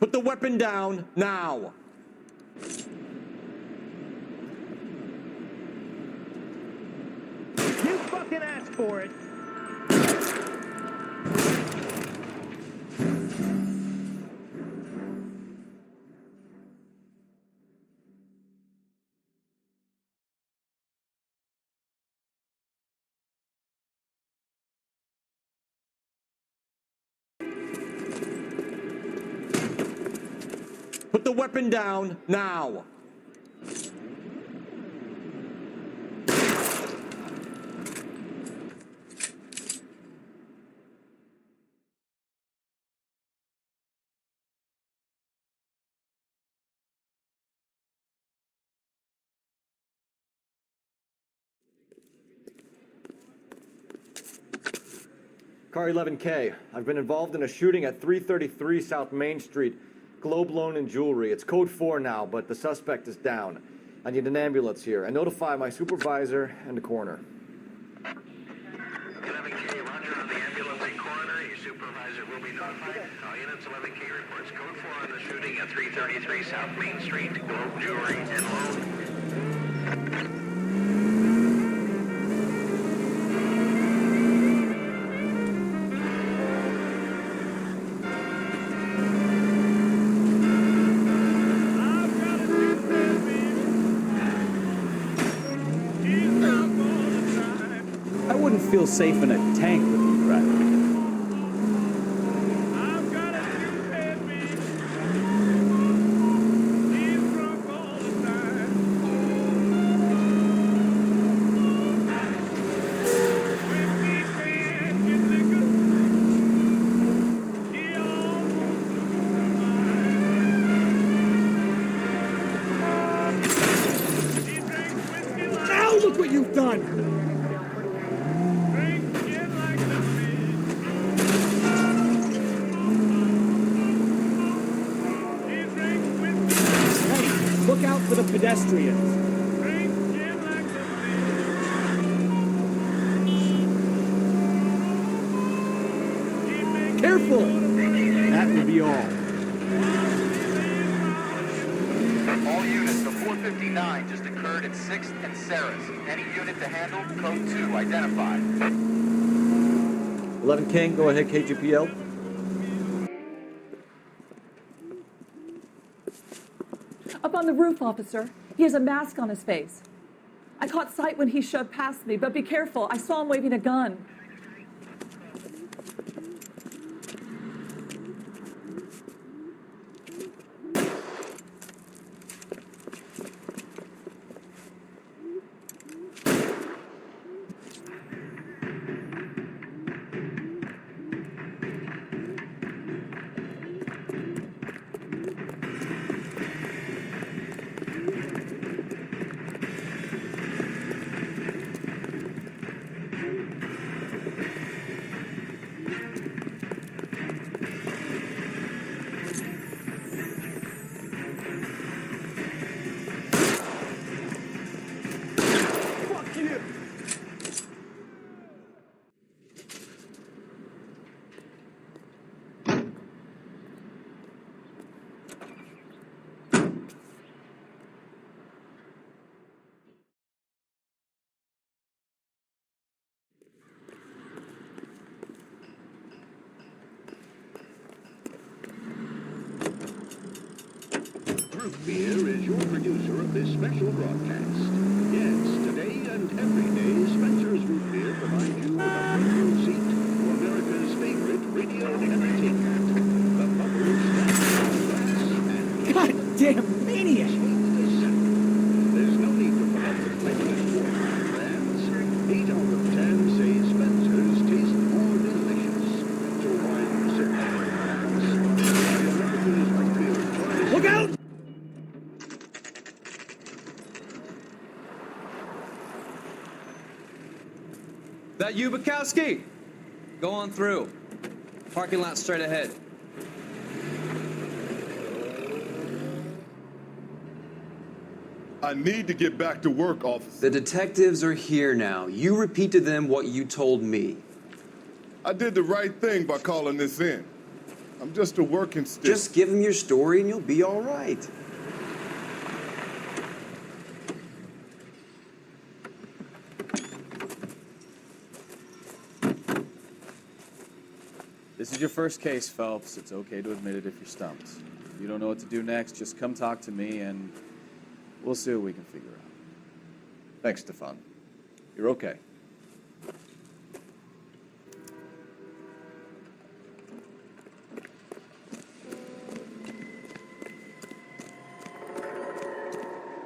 Put the weapon down now. You fucking asked for it. Put the weapon down now. Car 11K. I've been involved in a shooting at 333 South Main Street. Globe loan and jewelry. It's code 4 now, but the suspect is down. I need an ambulance here. And notify my supervisor and the coroner. 11K, roger on the ambulance and coroner. Your supervisor will be notified. All units, 11K reports code 4 on the shooting at 333 South Main Street. Globe jewelry and loan. Feel safe in a tank with you driving. Now look what you've done! Look out for the pedestrians. Careful! That would be all. All units, the 459 just occurred at 6th and Sarah's. Any unit to handle, code 2 identified. 11 King, go ahead, KGPL. Up on the roof, officer. He has a mask on his face. I caught sight when he shoved past me, but be careful. I saw him waving a gun. Root Beer is your producer of this special broadcast. Yes, today and every day, Spencer's Root Beer provides you with a front seat to America's favorite radio entertainment. The Bubbles Goddamn maniac! There's no need to put up with flavorless water, friends. 8 out of 10 say Spencer's taste more delicious. So why sit there and relax? Look out! That you, Bukowski? Go on through. Parking lot straight ahead. I need to get back to work, officer. The detectives are here now. You repeat to them what you told me. I did the right thing by calling this in. I'm just a working stick. Just give him your story and you'll be all right. This is your first case, Phelps. It's okay to admit it if you're stumped. If you don't know what to do next, just come talk to me and we'll see what we can figure out. Thanks, Stefan. You're okay.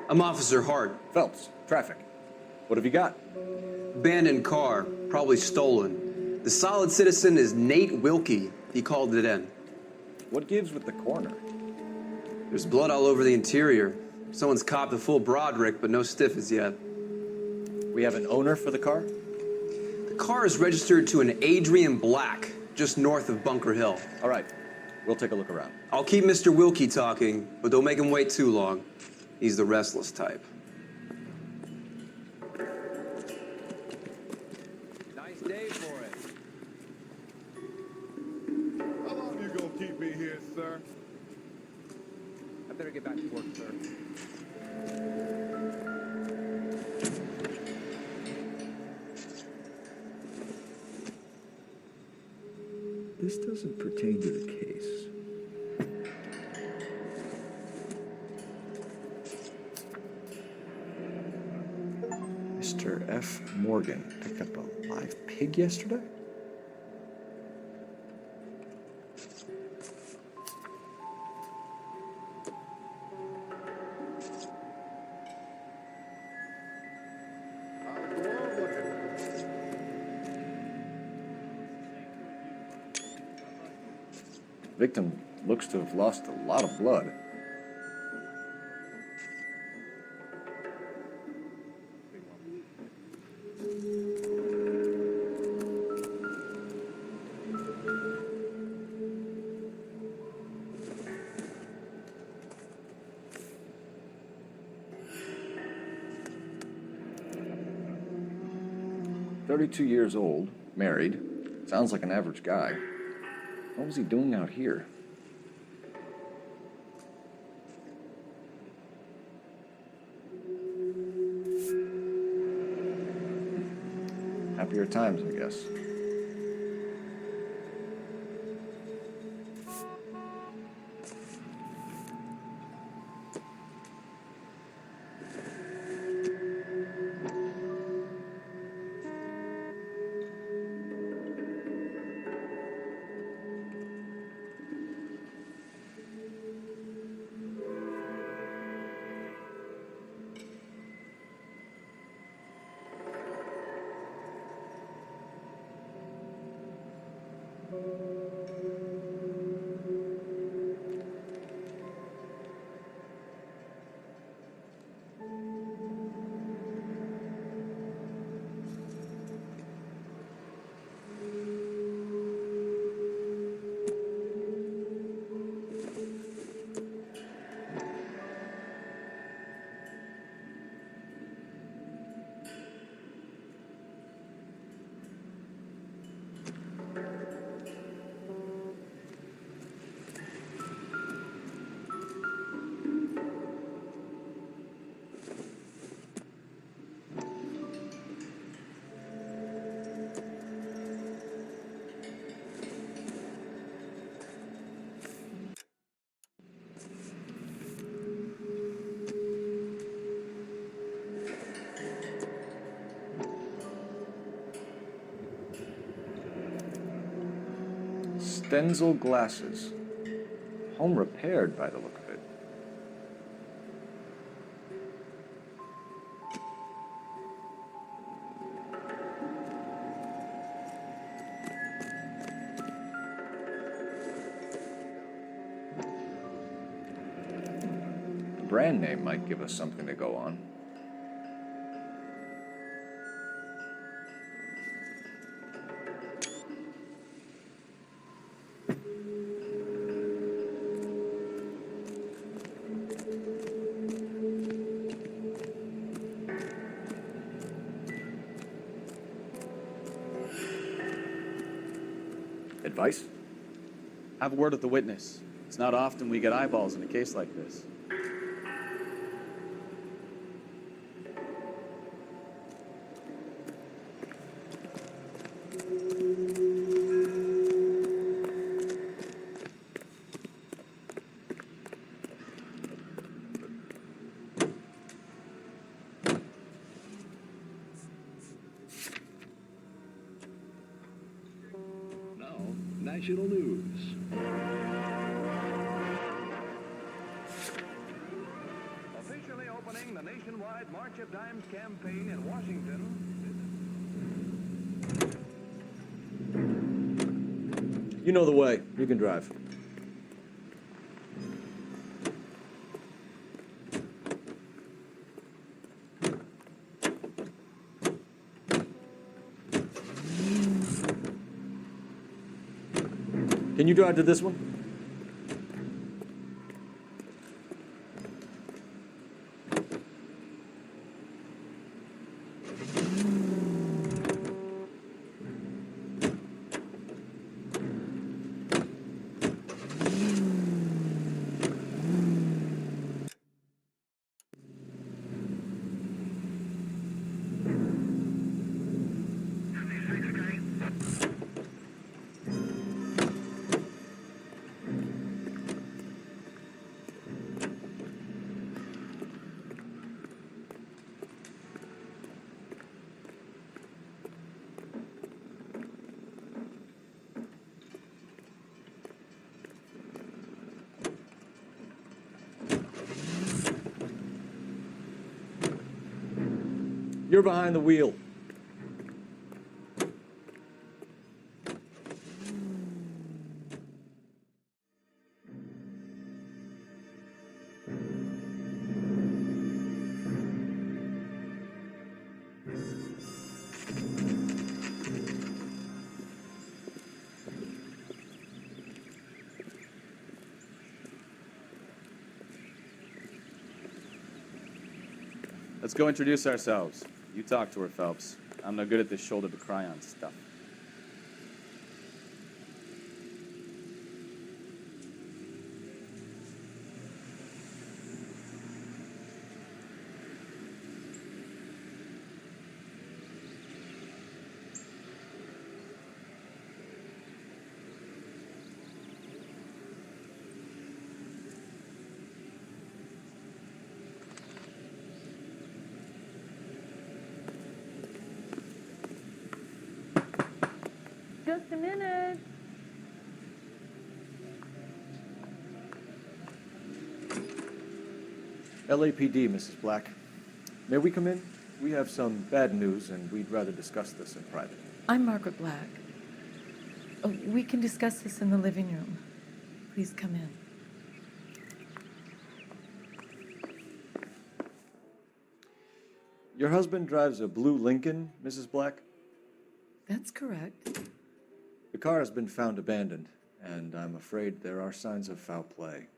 I'm Officer Hart. Phelps, traffic. What have you got? Abandoned car, probably stolen. The solid citizen is Nate Wilkie. He called it in. What gives with the coroner? There's blood all over the interior. Someone's copped a full Broderick, but no stiff as yet. We have an owner for the car? The car is registered to an Adrian Black, just north of Bunker Hill. All right, we'll take a look around. I'll keep Mr. Wilkie talking, but don't make him wait too long. He's the restless type. Nice day for it. How long you gonna keep me here, sir? I better get back to work, sir. This doesn't pertain to the case. Mr. F. Morgan picked up a live pig yesterday? Victim looks to have lost a lot of blood. "32 years old, married. Sounds like an average guy. What was he doing out here?" Happier times, I guess. Stenzel glasses. Home repaired by the look of it. The brand name might give us something to go on. Advice? Have a word with the witness. It's not often we get eyeballs in a case like this. Now, national news. Officially opening the nationwide March of Dimes campaign in Washington. You know the way. You can drive. Can you drive to this one? You're behind the wheel. Let's go introduce ourselves. You talk to her, Phelps. I'm no good at this shoulder to cry on stuff. Just a minute. LAPD, Mrs. Black. May we come in? We have some bad news, and we'd rather discuss this in private. I'm Margaret Black. Oh, we can discuss this in the living room. Please come in. Your husband drives a blue Lincoln, Mrs. Black? That's correct. The car has been found abandoned, and I'm afraid there are signs of foul play.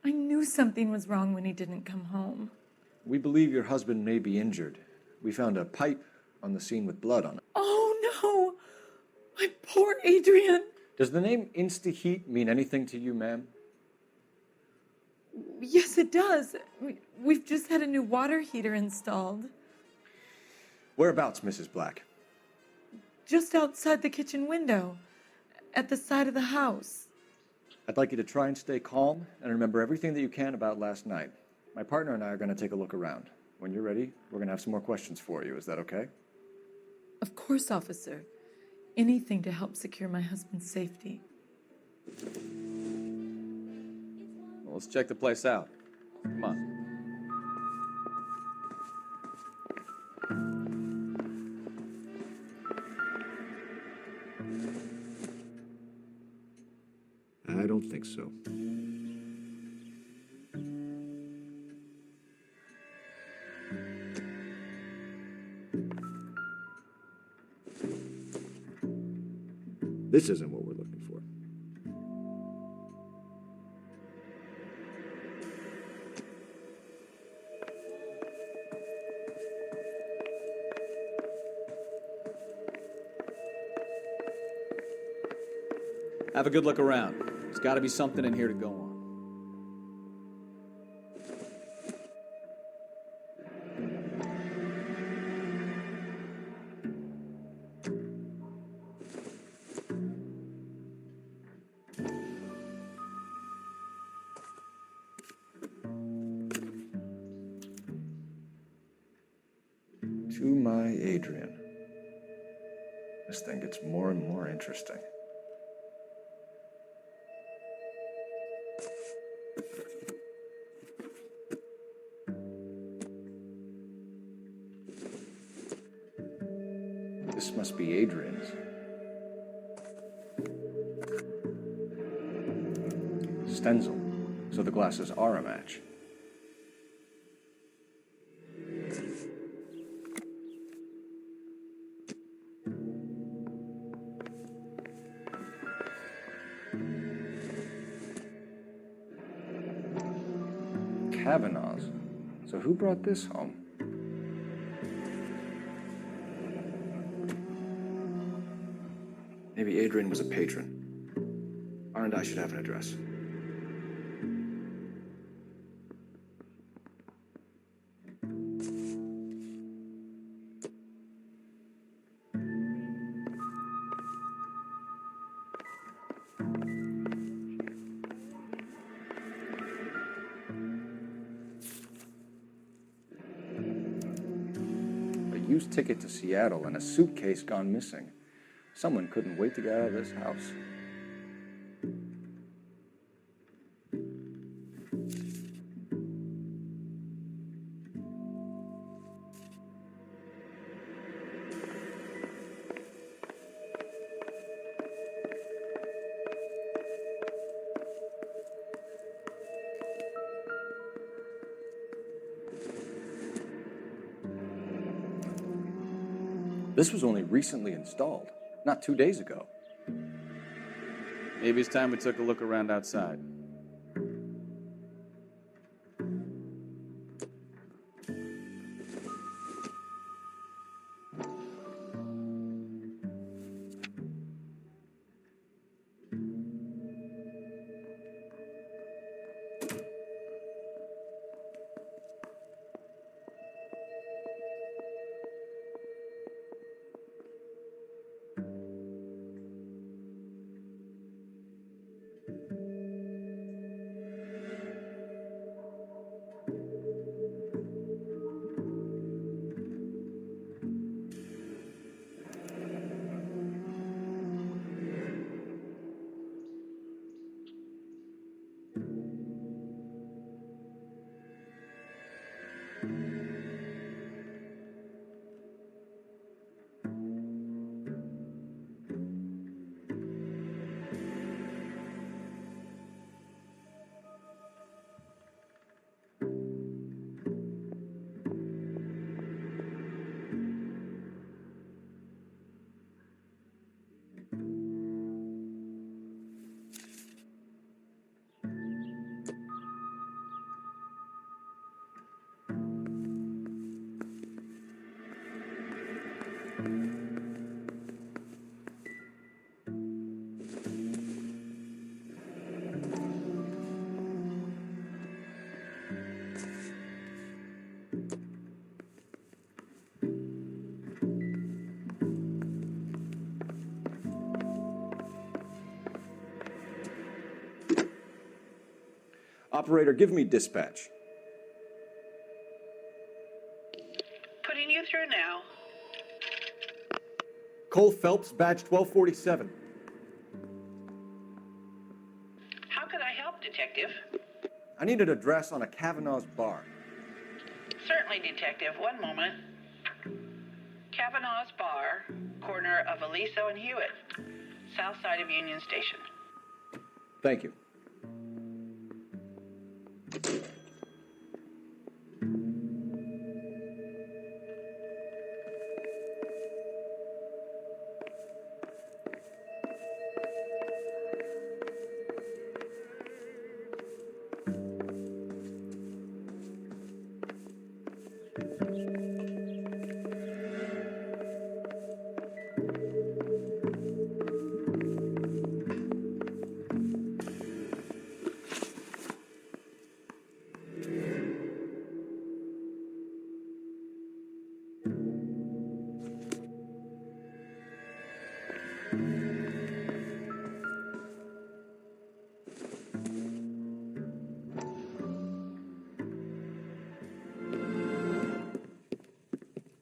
I knew something was wrong when he didn't come home. We believe your husband may be injured. We found a pipe on the scene with blood on it. Oh, no! My poor Adrian! Does the name Insta-Heat mean anything to you, ma'am? Yes, it does. We've just had a new water heater installed. Whereabouts, Mrs. Black? Just outside the kitchen window, at the side of the house. I'd like you to try and stay calm and remember everything that you can about last night. My partner and I are going to take a look around. When you're ready, we're going to have some more questions for you. Is that okay? Of course, officer. Anything to help secure my husband's safety. Well, let's check the place out. Come on. I don't think so. This isn't what we're looking for. Have a good look around. There's got to be something in here to go on. To my Adrian. This thing gets more and more interesting. This must be Adrian's. Stencil, so the glasses are a match. Kavanaugh's. So who brought this home? Maybe Adrian was a patron. R and I should have an address. Used ticket to Seattle and a suitcase gone missing. Someone couldn't wait to get out of this house. This was only recently installed, not 2 days ago. Maybe it's time we took a look around outside. Operator, give me dispatch. Putting you through now. Cole Phelps, badge 1247. How could I help, Detective? I need an address on a Kavanaugh's bar. Certainly, Detective. One moment. Kavanaugh's Bar, corner of Aliso and Hewitt, south side of Union Station. Thank you.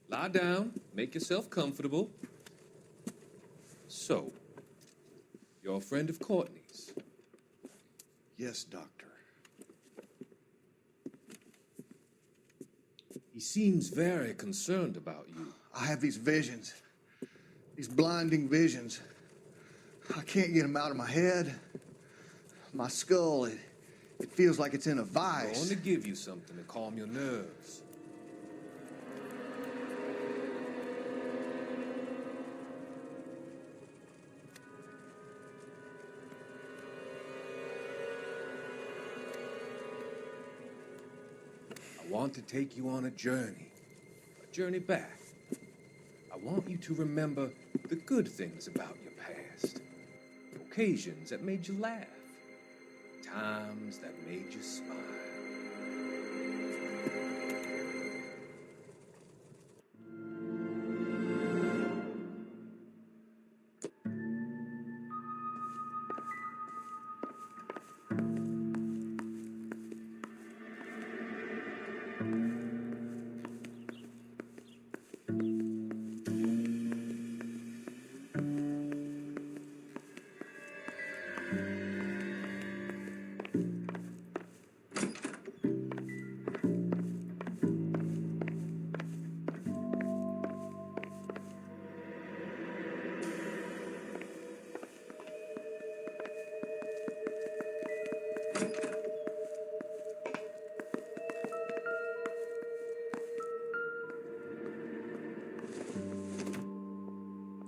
Lie down, make yourself comfortable. So, you're a friend of Courtney's? Yes, Doctor. He seems very concerned about you. I have these visions, these blinding visions. I can't get them out of my head. My skull, it feels like it's in a I vice. want to give you something to calm your nerves. I want to take you on a journey back. I want you to remember the good things about your past, occasions that made you laugh, times that made you smile.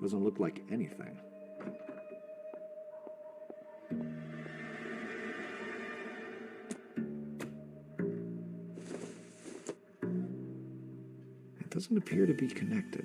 Doesn't look like anything. It doesn't appear to be connected.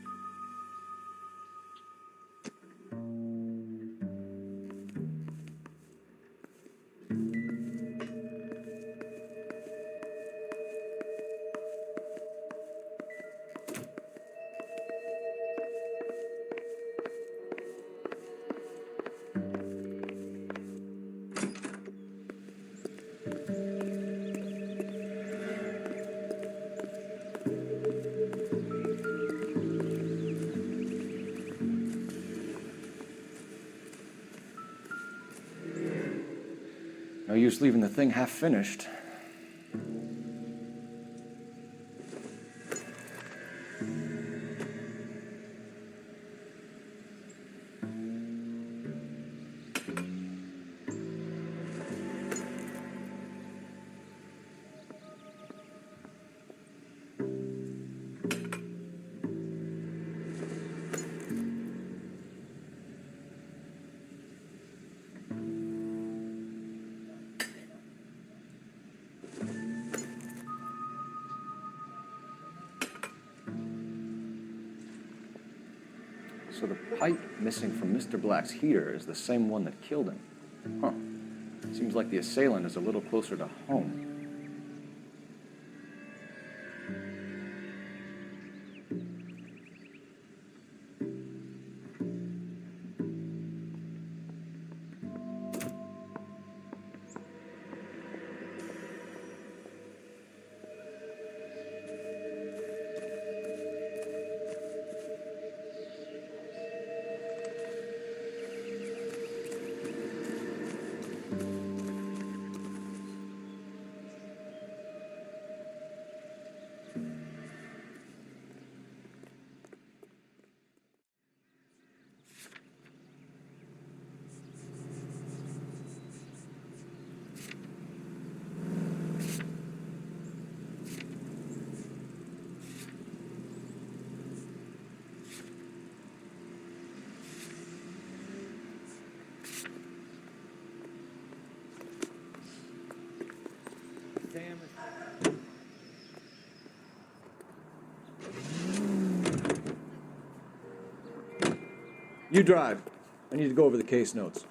No use leaving the thing half finished. So the pipe missing from Mr. Black's heater is the same one that killed him. Huh. Seems like the assailant is a little closer to home. You drive. I need to go over the case notes.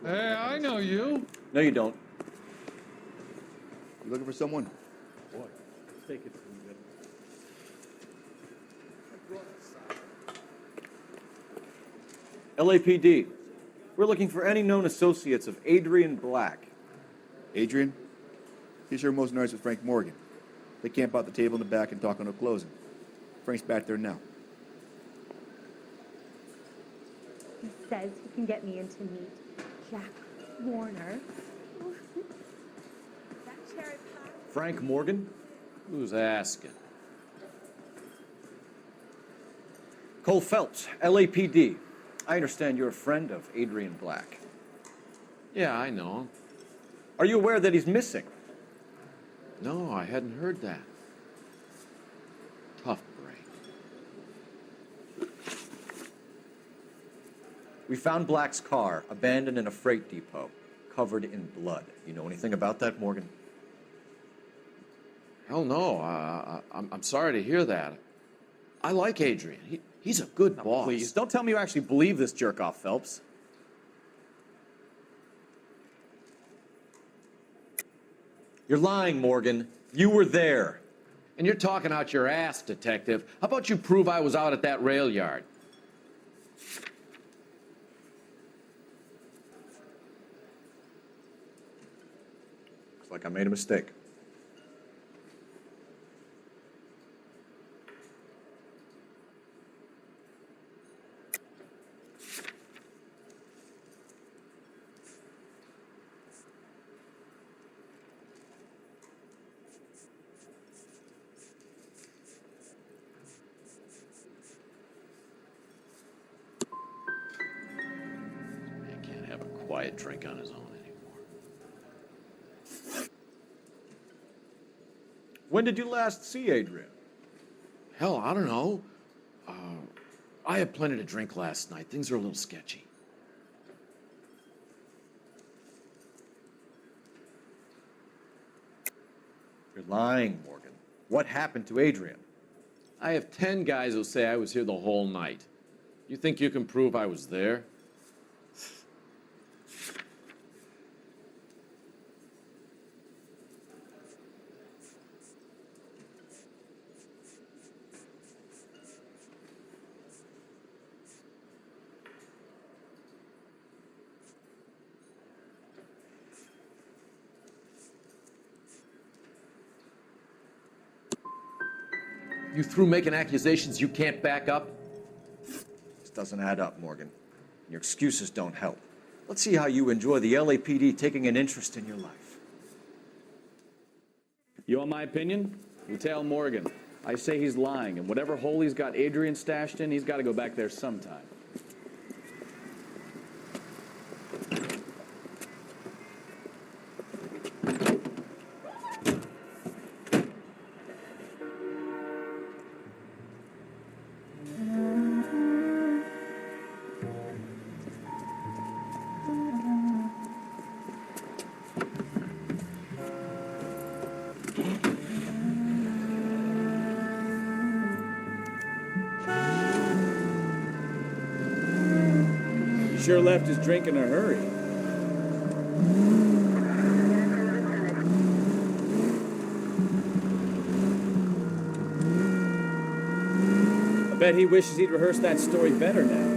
Hey, I know you. No, you don't. You looking for someone? Boy, take it from LAPD. We're looking for any known associates of Adrian Black. Adrian? He's here most nights with Frank Morgan. They camp out the table in the back and talk on no closing. Frank's back there now. He says he can get me in to meet Jack Warner. That cherry pie. Frank Morgan? Who's asking? Cole Phelps, LAPD. I understand you're a friend of Adrian Black. Yeah, I know him. Are you aware that he's missing? No, I hadn't heard that. Tough break. We found Black's car abandoned in a freight depot, covered in blood. You know anything about that, Morgan? Hell no. I'm sorry to hear that. I like Adrian. He's a good boss. Please, don't tell me you actually believe this jerk-off, Phelps. You're lying, Morgan. You were there. And you're talking out your ass, detective. How about you prove I was out at that rail yard? Looks like I made a mistake. Quiet drink on his own anymore. When did you last see Adrian? Hell, I don't know. I had plenty to drink last night. Things are a little sketchy. You're lying, Morgan. What happened to Adrian? I have 10 guys who'll say I was here the whole night. You think you can prove I was there? You through making accusations you can't back up? This doesn't add up, Morgan. Your excuses don't help. Let's see how you enjoy the LAPD taking an interest in your life. You want my opinion? You tell Morgan. I say he's lying, and whatever hole he's got Adrian stashed in, he's got to go back there sometime. Sure left his drink in a hurry. I bet he wishes he'd rehearsed that story better now.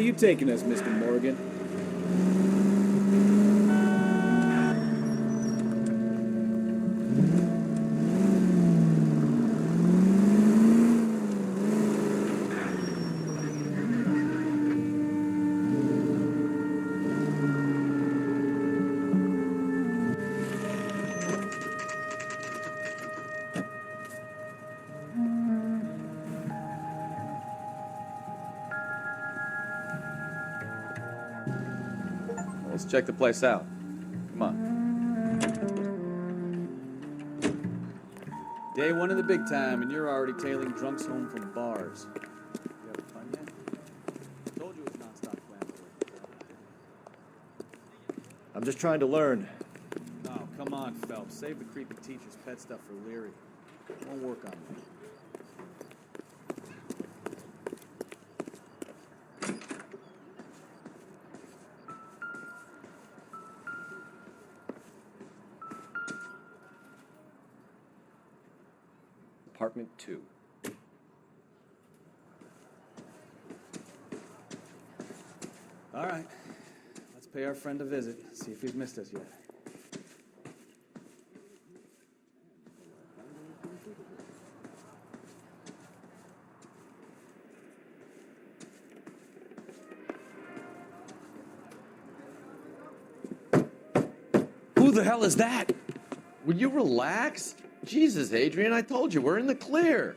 you taking us, Mr. Morgan? Let's check the place out. Come on. Day one of the big time, and you're already tailing drunks home from bars. You having fun yet? Told you it was non-stop plan. I'm just trying to learn. Oh, come on, Phelps. Save the creepy teacher's pet stuff for Leary. It won't work on me. Apartment 2. All right. Let's pay our friend a visit, see if he's missed us yet. Who the hell is that? Will you relax? Jesus, Adrian, I told you, we're in the clear.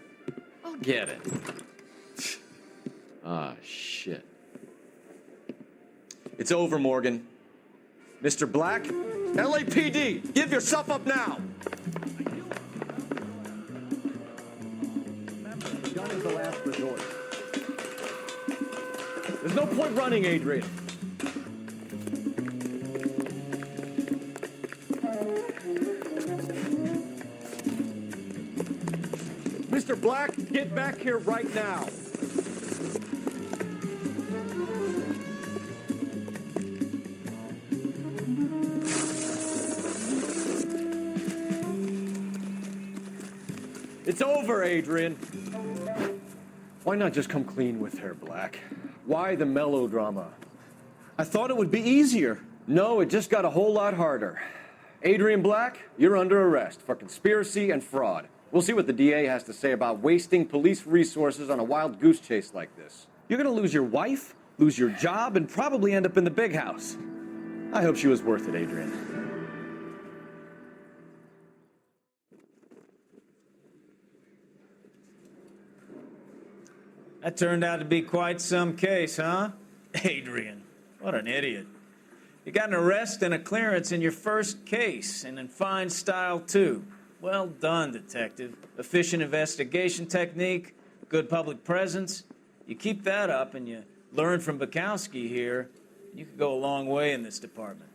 I'll get it. Ah, shit. It's over, Morgan. Mr. Black, LAPD, give yourself up now! Remember, the gun is the last resort. There's no point running, Adrian. Mr. Black, get back here right now. It's over, Adrian. Why not just come clean with her, Black? Why the melodrama? I thought it would be easier. No, it just got a whole lot harder. Adrian Black, you're under arrest for conspiracy and fraud. We'll see what the DA has to say about wasting police resources on a wild goose chase like this. You're gonna lose your wife, lose your job, and probably end up in the big house. I hope she was worth it, Adrian. That turned out to be quite some case, huh? Adrian, what an idiot. You got an arrest and a clearance in your first case, and in fine style, too. Well done, detective. Efficient investigation technique, good public presence. You keep that up and you learn from Bukowski here, you could go a long way in this department.